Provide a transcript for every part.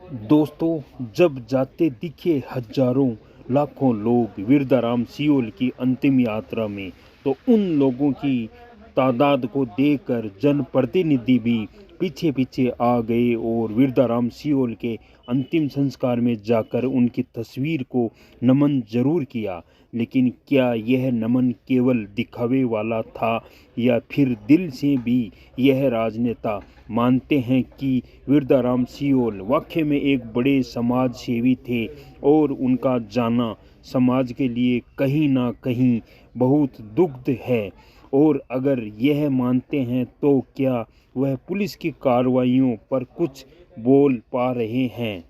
दोस्तों, जब जाते दिखे हजारों लाखों लोग वीरदाराम सियोल की अंतिम यात्रा में, तो उन लोगों की तादाद को देखकर जनप्रतिनिधि भी पीछे पीछे आ गए और वीरदाराम सियोल के अंतिम संस्कार में जाकर उनकी तस्वीर को नमन जरूर किया। लेकिन क्या यह नमन केवल दिखावे वाला था या फिर दिल से भी यह राजनेता मानते हैं कि वीरदाराम सियोल वाकई में एक बड़े समाज सेवी थे और उनका जाना समाज के लिए कहीं ना कहीं बहुत दुखद है। और अगर यह मानते हैं तो क्या वह पुलिस की कार्रवाइयों पर कुछ बोल पा रहे हैं?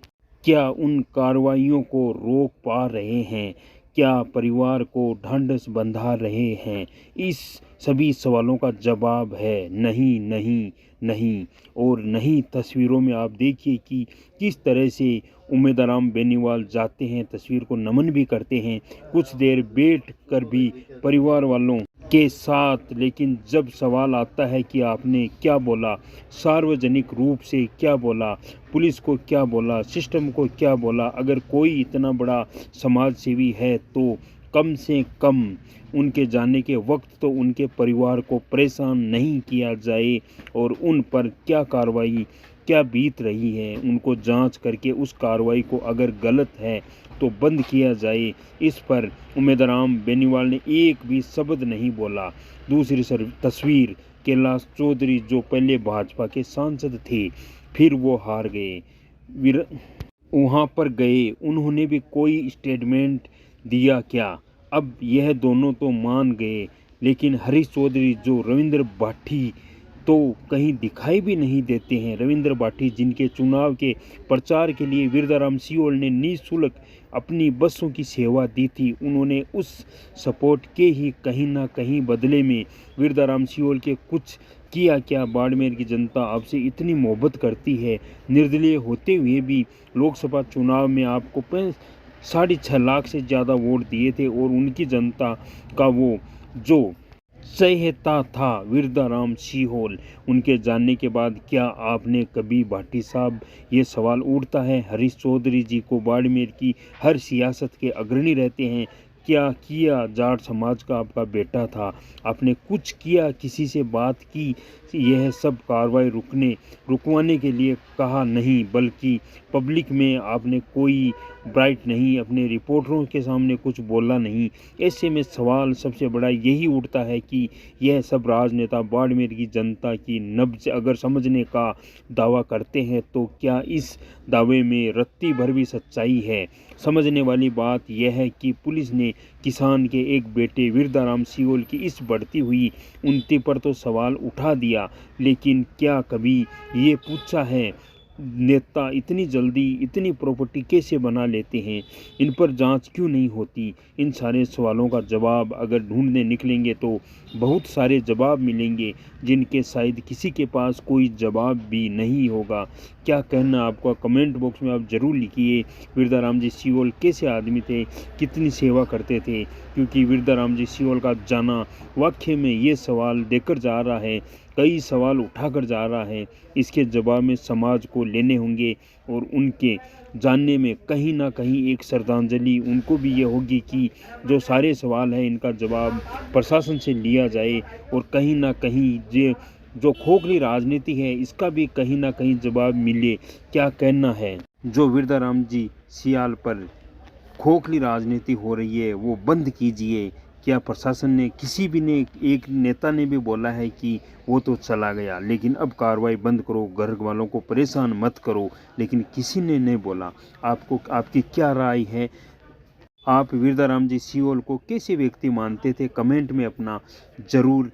क्या उन कार्रवाइयों को रोक पा रहे हैं? क्या परिवार को ढांढस बंधा रहे हैं? इस सभी सवालों का जवाब है नहीं, नहीं, नहीं और नहीं। तस्वीरों में आप देखिए कि किस तरह से उमेदराम बेनीवाल जाते हैं, तस्वीर को नमन भी करते हैं, कुछ देर बैठ कर भी परिवार वालों के साथ। लेकिन जब सवाल आता है कि आपने क्या बोला, सार्वजनिक रूप से क्या बोला, पुलिस को क्या बोला, सिस्टम को क्या बोला, अगर कोई इतना बड़ा समाज सेवी है तो कम से कम उनके जाने के वक्त तो उनके परिवार को परेशान नहीं किया जाए और उन पर क्या कार्रवाई क्या बीत रही है उनको जांच करके उस कार्रवाई को अगर गलत है तो बंद किया जाए। इस पर उमेदराम बेनीवाल ने एक भी शब्द नहीं बोला। दूसरी तस्वीर कैलाश चौधरी, जो पहले भाजपा के सांसद थे, फिर वो हार गए, वहाँ पर गए, उन्होंने भी कोई स्टेटमेंट दिया क्या? अब यह दोनों तो मान गए, लेकिन हरीश चौधरी जो रविंद्र भाटी तो कहीं दिखाई भी नहीं देते हैं। रविंद्र भाटी जिनके चुनाव के प्रचार के लिए वीरदाराम सियोल ने निःशुल्क अपनी बसों की सेवा दी थी, उन्होंने उस सपोर्ट के ही कहीं ना कहीं बदले में वीरदाराम सियोल के कुछ किया क्या? बाड़मेर की जनता आपसे इतनी मोहब्बत करती है, निर्दलीय होते हुए भी लोकसभा चुनाव में आपको 6.5 लाख से ज़्यादा वोट दिए थे और उनकी जनता का वो जो चहेता था वीरदाराम सियोल, उनके जानने के बाद क्या आपने कभी भाटी साहब, ये सवाल उठता है, हरीश चौधरी जी को बाड़मेर की हर सियासत के अग्रणी रहते हैं, क्या किया? जाट समाज का आपका बेटा था, आपने कुछ किया? किसी से बात की? यह सब कार्रवाई रुकवाने के लिए कहा नहीं, बल्कि पब्लिक में आपने कोई ब्राइट नहीं, अपने रिपोर्टरों के सामने कुछ बोला नहीं। ऐसे में सवाल सबसे बड़ा यही उठता है कि यह सब राजनेता बाड़मेर की जनता की नब्ज अगर समझने का दावा करते हैं तो क्या इस दावे में रत्ती भर भी सच्चाई है? समझने वाली बात यह है कि पुलिस ने किसान के एक बेटे वीरदाराम सियोल की इस बढ़ती हुई उन्नति पर तो सवाल उठा दिया, लेकिन क्या कभी ये पूछा है नेता इतनी जल्दी इतनी प्रॉपर्टी कैसे बना लेते हैं, इन पर जांच क्यों नहीं होती? इन सारे सवालों का जवाब अगर ढूंढने निकलेंगे तो बहुत सारे जवाब मिलेंगे, जिनके शायद किसी के पास कोई जवाब भी नहीं होगा। क्या कहना आपका? कमेंट बॉक्स में आप ज़रूर लिखिए। वीरदाराम जी सियोल कैसे आदमी थे, कितनी सेवा करते थे? क्योंकि वीरदाराम जी सियोल का जाना वाकई में ये सवाल देकर जा रहा है, कई सवाल उठाकर जा रहा है। इसके जवाब में समाज को लेने होंगे और उनके जानने में कहीं ना कहीं एक श्रद्धांजलि उनको भी ये होगी कि जो सारे सवाल हैं इनका जवाब प्रशासन से लिया जाए और कहीं ना कहीं जो खोखली राजनीति है इसका भी कहीं ना कहीं जवाब मिले। क्या कहना है? जो वीरदाराम जी सियाल पर खोखली राजनीति हो रही है वो बंद कीजिए। क्या प्रशासन ने किसी भी ने एक नेता ने भी बोला है कि वो तो चला गया, लेकिन अब कार्रवाई बंद करो, घर वालों को परेशान मत करो, लेकिन किसी ने नहीं बोला। आपको आपकी क्या राय है? आप वीरदाराम जी सियोल को कैसे व्यक्ति मानते थे? कमेंट में अपना ज़रूर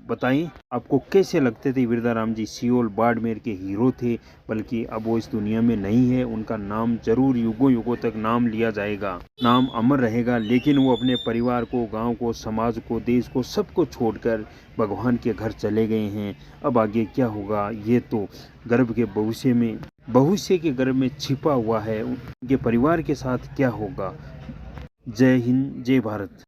बताएं। आपको कैसे लगते थे वीरदाराम जी सियोल? बाड़मेर के हीरो थे, बल्कि अब वो इस दुनिया में नहीं है। उनका नाम जरूर युगों युगों तक नाम लिया जाएगा, नाम अमर रहेगा, लेकिन वो अपने परिवार को, गांव को, समाज को, देश को, सबको छोड़कर भगवान के घर चले गए हैं। अब आगे क्या होगा ये तो गर्भ के भविष्य के गर्भ में छिपा हुआ है। उनके परिवार के साथ क्या होगा? जय हिंद, जय भारत।